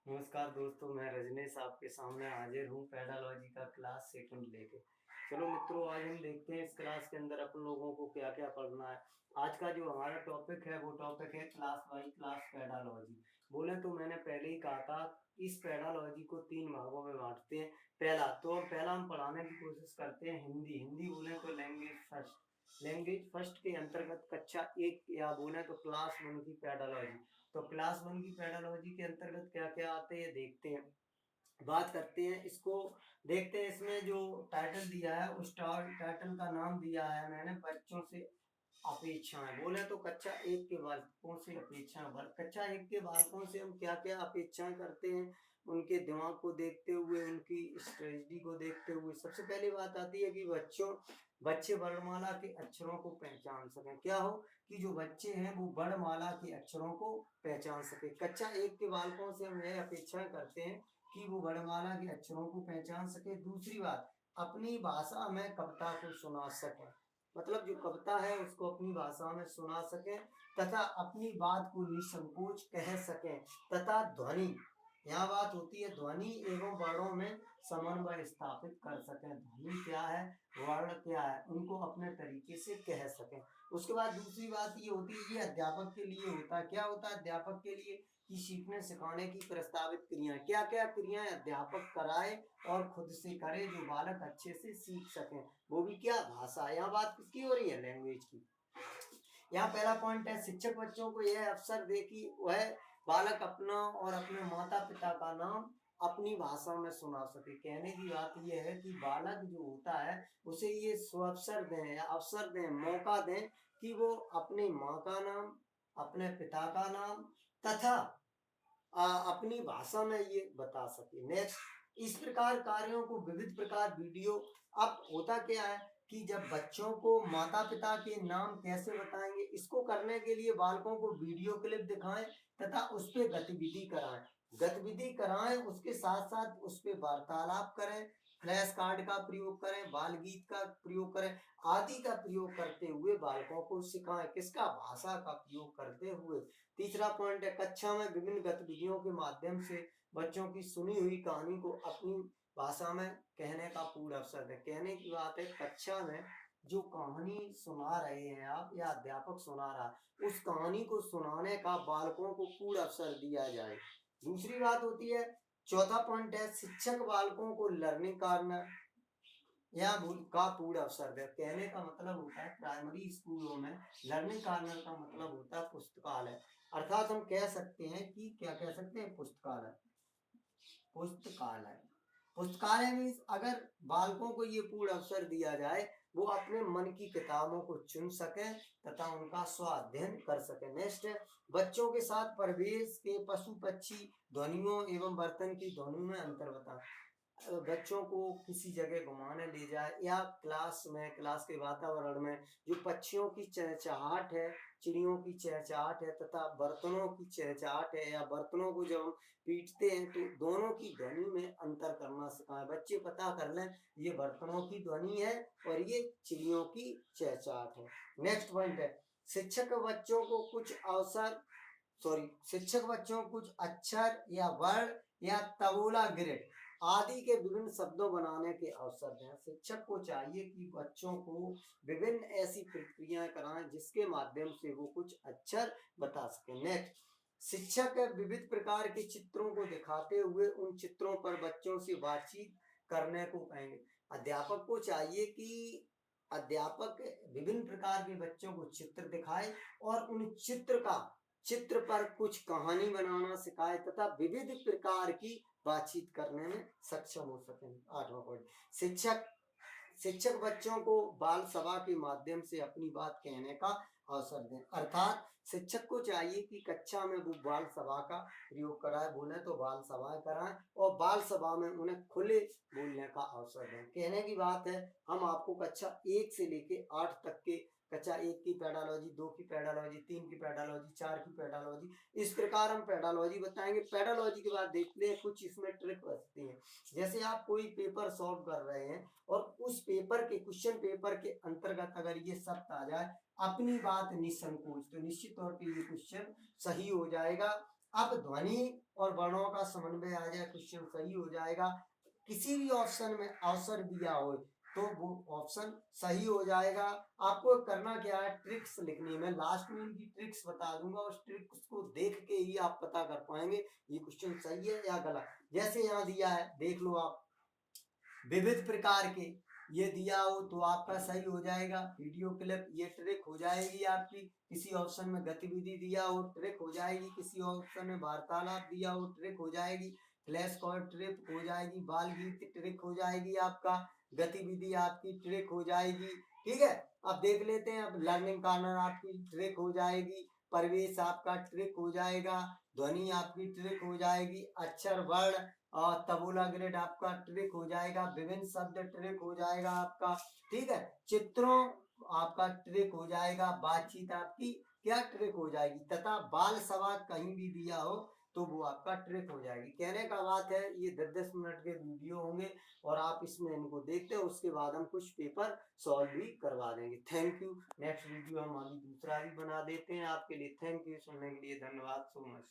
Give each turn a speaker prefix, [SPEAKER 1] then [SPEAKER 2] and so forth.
[SPEAKER 1] नमस्कार दोस्तों, मैं रजनीश आपके सामने हाजिर हूँ पेडालॉजी का क्लास सेकंड लेके। चलो मित्रों, आज हम देखते हैं इस क्लास के अंदर अपन लोगों को क्या क्या पढ़ना है। आज का जो हमारा टॉपिक है वो टॉपिक है क्लास बाई क्लास पेडालॉजी। बोले तो मैंने पहले ही कहा था, इस पेडालॉजी को 3 भागों में बांटते हैं। पहला हम पढ़ाने की कोशिश करते हैं हिंदी। हिंदी बोले तो लैंग्वेज फर्स्ट के अंतर्गत कक्षा 1 या बोले तो क्लास 1 की पेडालॉजी। तो क्लास 1 की पेडालॉजी के अंतर्गत क्या क्या आते हैं देखते हैं, बात करते हैं इसको। देखते हैं इसमें जो टाइटल दिया है उस टाइटल का नाम दिया है मैंने बच्चों से अपेक्षाएं। बोले तो कक्षा 1 के बालकों से अपेक्षाएं। कक्षा 1 के बालकों से हम क्या क्या अपेक्षाएं करते हैं, उनके दिमाग को देखते हुए, उनकी स्ट्रेटजी को देखते हुए। सबसे पहली बात आती है कि बच्चे वर्णमाला के अक्षरों को पहचान सकें। क्या हो कि जो बच्चे हैं वो वर्णमाला के अक्षरों को पहचान सके। कक्षा 1 के बालकों से हम यह अपेक्षा करते हैं कि वो वर्णमाला के अक्षरों को पहचान सके। दूसरी बात, अपनी भाषा में कविता को सुना सके। मतलब जो कविता है उसको अपनी भाषा में सुना सके तथा अपनी बात को निसंकोच कह सके। तथा ध्वनि, यहाँ बात होती है ध्वनि एवं वर्णों में समन्वय स्थापित कर सके। ध्वनि क्या है, वर्ण क्या है, उनको अपने तरीके से कह सके। उसके बाद दूसरी बात ये होती है, ये अध्यापक के लिए होता है। क्या होता है अध्यापक के लिए कि सीखने सिखाने की प्रस्तावित क्रियाएं, क्या क्या क्रियाएं अध्यापक कराए और खुद से करे जो बालक अच्छे से सीख सके। वो भी क्या, भाषा। यहाँ बात किसकी हो रही है, लैंग्वेज की। यहाँ पहला पॉइंट है, शिक्षक बच्चों को यह अवसर दे कि वह बालक अपना और अपने माता पिता का नाम अपनी भाषा में सुना सके। कहने की बात यह है कि बालक जो होता है उसे ये अवसर दें या अवसर दें, मौका दें कि वो अपनी माँ का नाम, अपने पिता का नाम तथा अपनी भाषा में ये बता सके। नेक्स्ट, इस प्रकार कार्यों को विविध प्रकार वीडियो। अब होता क्या है कि जब बच्चों को माता पिता के नाम कैसे बताएंगे, इसको करने के लिए बालकों को वीडियो क्लिप दिखाएं तथा उस पर गतिविधि कराएं। उसके साथ साथ उस पर वार्तालाप करें, फ्लैश कार्ड का प्रयोग करें, बाल गीत का प्रयोग करें, आदि का प्रयोग करते हुए बालकों को सिखाएं। किसका, भाषा का प्रयोग करते हुए। तीसरा पॉइंट है, कक्षा में विभिन्न गतिविधियों के माध्यम से बच्चों की सुनी हुई कहानी को अपनी भाषा में कहने का पूर्ण अवसर है। कहने की बात है, कक्षा में जो कहानी सुना रहे हैं आप या अध्यापक सुना रहा है, उस कहानी को सुनाने का बालकों को पूर्ण अवसर दिया जाए। दूसरी बात होती है, चौथा पॉइंट है, शिक्षक बालकों को लर्निंग कॉर्नर या का पूर्ण अवसर दे। कहने का मतलब होता है, प्राइमरी स्कूलों में लर्निंग कॉर्नर का मतलब होता है पुस्तकालय। अर्थात हम कह सकते हैं कि क्या कह सकते हैं, पुस्तकालय। पुस्तकालय पुस्तकालय में अगर बालकों को ये पूर्ण अवसर दिया जाए, वो अपने मन की किताबों को चुन सके तथा उनका स्वाध्ययन कर सके। नेक्स्ट है, बच्चों के साथ परिवेश के पशु पक्षी ध्वनियों एवं बर्तन की ध्वनि में अंतर बता। बच्चों को किसी जगह घुमाने ले जाए या क्लास के वातावरण में जो पक्षियों की चहचहाट है, चिड़ियों की चहचहाट है तथा बर्तनों की चहचहाट है, या बर्तनों को जब हम पीटते हैं तो दोनों की ध्वनि में अंतर करना सिखाएं। बच्चे पता कर लें ये बर्तनों की ध्वनि है और ये चिड़ियों की चहचहाट है। नेक्स्ट पॉइंट है, शिक्षक बच्चों को कुछ अक्षर या वर्ण या तबोला ग्रिड आदि के विभिन्न शब्दों बनाने के अवसर दें। शिक्षक को चाहिए कि बच्चों को विभिन्न ऐसी प्रक्रियाएं कराएं जिसके माध्यम से वो कुछ अक्षर बता सके। नेक्स्ट, शिक्षक विविध प्रकार के चित्रों को दिखाते हुए उन चित्रों पर बच्चों से बातचीत करने को कहेंगे। अध्यापक को चाहिए कि अध्यापक विभिन्न प्रकार के बच्चों को चित्र दिखाए और उन चित्र पर कुछ कहानी बनाना सिखाए तथा विविध प्रकार की बातचीत करने में सक्षम हो सके। 8वां पॉइंट, शिक्षक बच्चों को बाल सभा के माध्यम से अपनी बात कहने का अवसर दें। अर्थात शिक्षक को चाहिए कि कक्षा में वो बाल सभा का प्रयोग कराए। बोले तो बाल सभाएं कराएं और बाल सभा में उन्हें खुले बोलने का अवसर दें। कहने की बात है, हम आपको कक्षा 1 से लेके 8 तक के कक्षा 1 की पेडालॉजी, 2 की पेडालॉजी, 3 की पेडालॉजी, 4 की पेडालॉजी, इस प्रकार हम पेडालॉजी बताएंगे। पेडालॉजी के बाद देखते हैं कुछ इसमें ट्रिक बचती है। जैसे आप कोई पेपर सॉल्व कर रहे हैं और उस पेपर के क्वेश्चन पेपर के अंतर्गत अगर ये शब्द आ जाए, अपनी बात निसंकोच, तो निश्चित तौर पे ये क्वेश्चन सही हो जाएगा। अब ध्वनि और वर्णों का समन्वय आ जाए, क्वेश्चन सही हो जाएगा। किसी भी ऑप्शन में अवसर दिया हो तो वो ऑप्शन सही हो जाएगा। आपको करना क्या है, ट्रिक्स लिखनी है। मैं लास्ट में इनकी ट्रिक्स बता दूंगा, उस ट्रिक्स को देख के ही आप पता कर पाएंगे ये क्वेश्चन सही है या गलत। जैसे यहाँ दिया है, देख लो आप, विविध प्रकार के, ये दिया हो तो आपका सही हो जाएगा। वीडियो क्लिप, ये ट्रिक हो जाएगी आपकी। किसी ऑप्शन में गतिविधि दिया हो, ट्रिक हो जाएगी। किसी ऑप्शन में वार्तालाप दिया हो, ट्रिक हो जाएगी। फ्लैश कॉर्ड ट्रिक हो जाएगी। बाल गीत ट्रिक हो जाएगी। आपका गतिविधि आपकी ट्रिक हो जाएगी। ठीक है, अब देख लेते हैं। अब लर्निंग कॉर्नर आपकी ट्रिक हो जाएगी। परिवेश आपका ट्रिक हो जाएगा। ध्वनि आपकी ट्रिक हो जाएगी। अक्षर वर्ण और तबूला ग्रेड आपका ट्रिक हो जाएगा। विभिन्न शब्द ट्रिक हो जाएगा आपका। ठीक है, चित्रों आपका ट्रिक हो जाएगा। बातचीत आपकी क्या ट्रिक हो जाएगी, तथा बाल सवाल कहीं भी दिया हो तो वो आपका ट्रिक हो जाएगी। कहने का बात है, ये 10-10 मिनट के वीडियो होंगे और आप इसमें इनको देखते हो, उसके बाद हम कुछ पेपर सॉल्व भी करवा देंगे। Thank you. नेक्स्ट वीडियो हम अभी दूसरा भी बना देते हैं आपके लिए। थैंक यू, सुनने के लिए धन्यवाद सो मच।